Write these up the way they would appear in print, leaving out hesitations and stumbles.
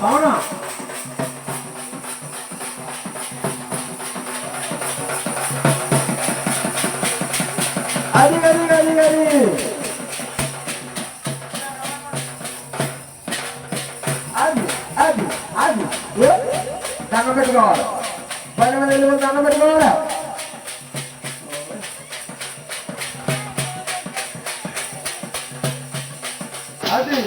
అవునా అది అది అది అది అది అది అది దండం పెట్టుకోవాలి పైన వెళ్ళి దండం పెట్టుకోవాలి అది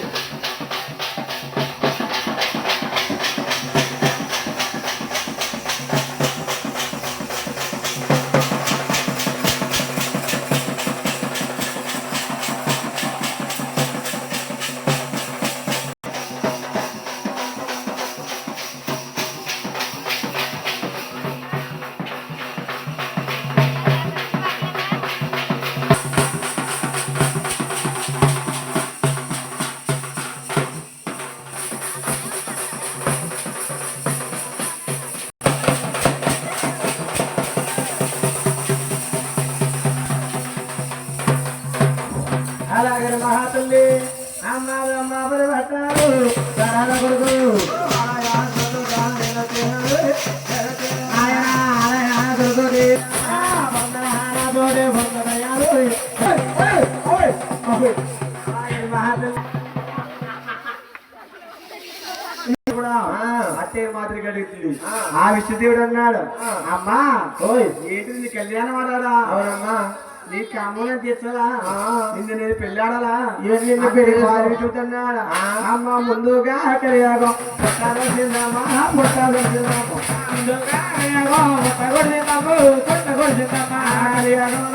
అలాగే మహాతల్లి అమ్మ పట్టారు తరాల కొడుకు అట్టే మాదిరి కడుగుతుంది ఆ విష్ణుదేవుడు అన్నాడు అమ్మా ఓయ్ ఏంటి కళ్యాణం అన్నాడా అవునమ్మా నీ కమ్మని తెచ్చదా నిన్ను నేను పెళ్ళాడాలా ఇవన్నీ పెళ్లి చూస్తున్నాడా అమ్మ ముందుగా కలియాగం పుట్టాలో తిందామా పుట్టాలో తిందాము ముందుగా కలియాగం కొట్టగొడుతుందామా కలియాగం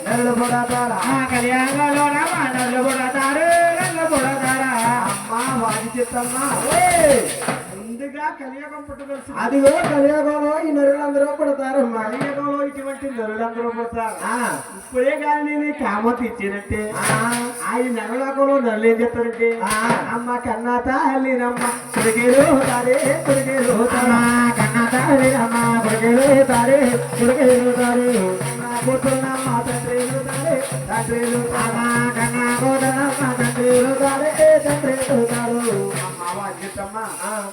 నెలలు పడతారా కలియాగంలో నెలలు పడతారు నెలలు పడతారా అమ్మ వాడి చెప్తామ్మా ముందుగా కలియాగం పుట్టగలుసు అదిగో కలియాగంలో ఈ నరులందరూ పడతారు కలియాగంలో ఇటువంటి నరులందరూ పడతారు ఇప్పుడే కానీ నేను కామతి ఇచ్చినట్టే ఆ ఈ నరులాగంలో నరులు ఏం చెప్తారంటే అమ్మ కన్నా తాలినమ్మ కొడుకేలు తారే కొడుకేలు తారా కన్నా తాలినమ్మ కొడుకేలు తారే కొడుకేలు తారు కూతురునమ్మ తండ్రిలు తారే తండ్రిలు తారా కన్నా కూతురమ్మ తండ్రిలు తారే తండ్రిలు తారు అమ్మా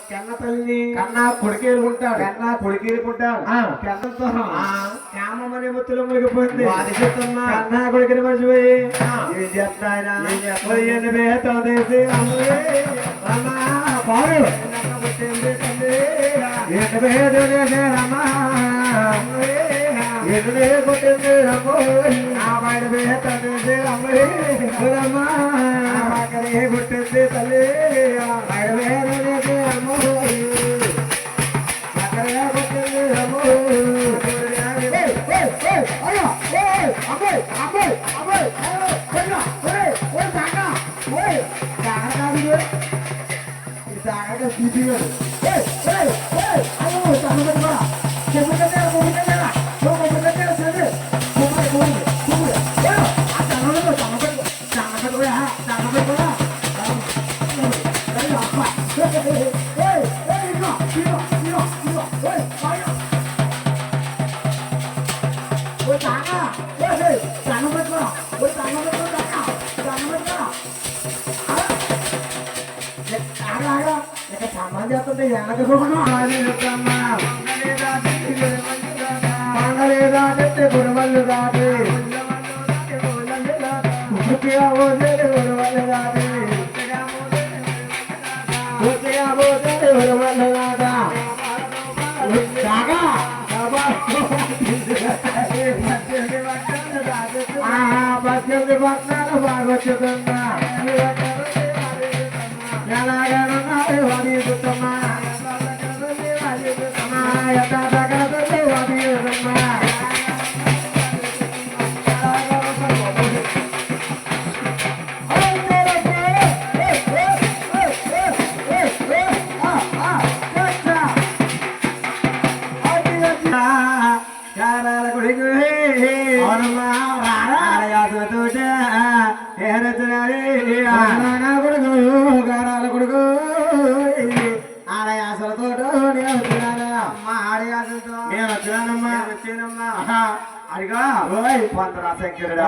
కన్న తల్లిని కన్నా కొడుకేలుకుంటాడు కన్నా కొడుకేలుకుంటాడు కన్నతో కామమనే ముత్తులు మునిగిపోయింది కన్నా కొడుకుని మర్చిపోయి ఏం చేస్తాయన వేసి పాడు పుట్టింది రమ్మా ఎదురే కొట్టింది రమ్మో ఆ బయట వేసి రమ్మా పుట్టింది తల్లి గురువల్లు రాదు గురువల్లు రాదు పద్దెనిమిది పట్నాలు బాగొచ్చుతున్నా ఎలాగనున్నా వదిగుతున్నా ఎట్టగలదు వదిగుతున్నా గారాల కొడుకు ఆడయాసలతో నేను వచ్చినానమ్మా అడిగా పంతరాశంకరుడు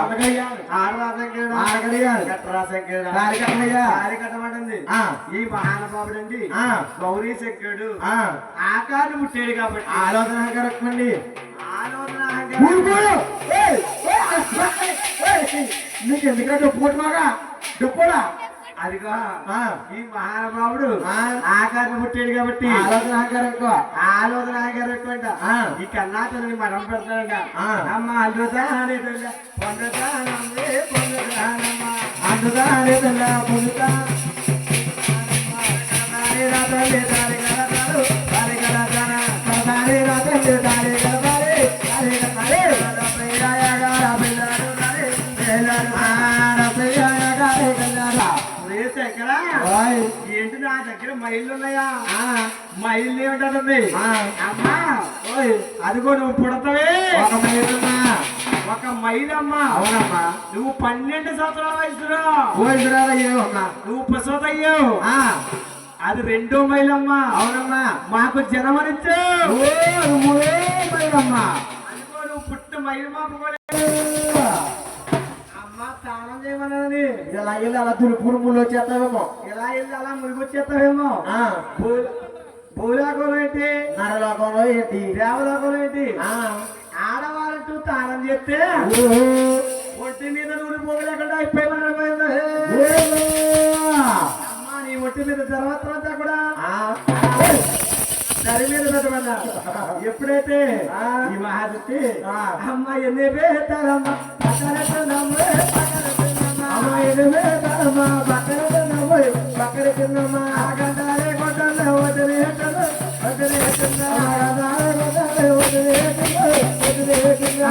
కట్టమంటుంది ఈ మహానుభావుడండి గౌరీ శంకరుడు ఆకారం పుట్టాడు కాబట్టి ఆలోచన కరెక్టండి నీకు ఎందుకంటే డొప్పుకోవటమాగా డొప్పుడా అదిగా ఈ మహానుభావుడు ఆకారం పుట్టాడు కాబట్టి ఆలోచన ఆకారం ఎక్కువ అంట ఈ కన్నా తనని మనం పెడతాడంట అమ్మ అందుతానే పొందుతానమ్మే పొందుతానమ్మా అందుతానే పొందుతా ఏంటి నా దగ్గర మైళ్ళు ఉన్నాయా మైళ్ళు ఏమిటండి అమ్మా అదిగో నువ్వు పుడతావే ఒక మైలున్నా ఒక మైలమ్మా అవునమ్మా నువ్వు 12 సంవత్సరాల వయసులో అయ్యావమ్మా నువ్వు ప్రసూత అయ్యావు అది 2వ మైలమ్మా అవునమ్మా మాకు జన్మనిచ్చావు 3వ మైలమ్మా అదిగో నువ్వు పుట్టిన మైలు మాకు స్నానం చేయమన్నది ఇలా వెళ్ళి అలా తులుపురుములు వచ్చేస్తావేమో ఇలా వెళ్ళి అలా మురిగి వచ్చేస్తావేమో భూలోకంలో ఏంటి నరలోకంలో ఏంటి దేవలోకంలో ఏంటి ఆడవాళ్ళంటూ స్నానం చేస్తే ఒంటి మీద నూనె పోగలేకుండా అయిపోయింది అమ్మా నీ ఒంటి మీద తర్వాత కూడా సరి మీద పెట్టమన్నా ఎప్పుడైతే ఈ మహాదత్తి అమ్మ ఎన్ని పేతారమ్మా పక్కన తిన్నమ్మా గంటాలే కొట్టాలి వదిలేటలు వదిలేటున్నా వదిలేటున్నా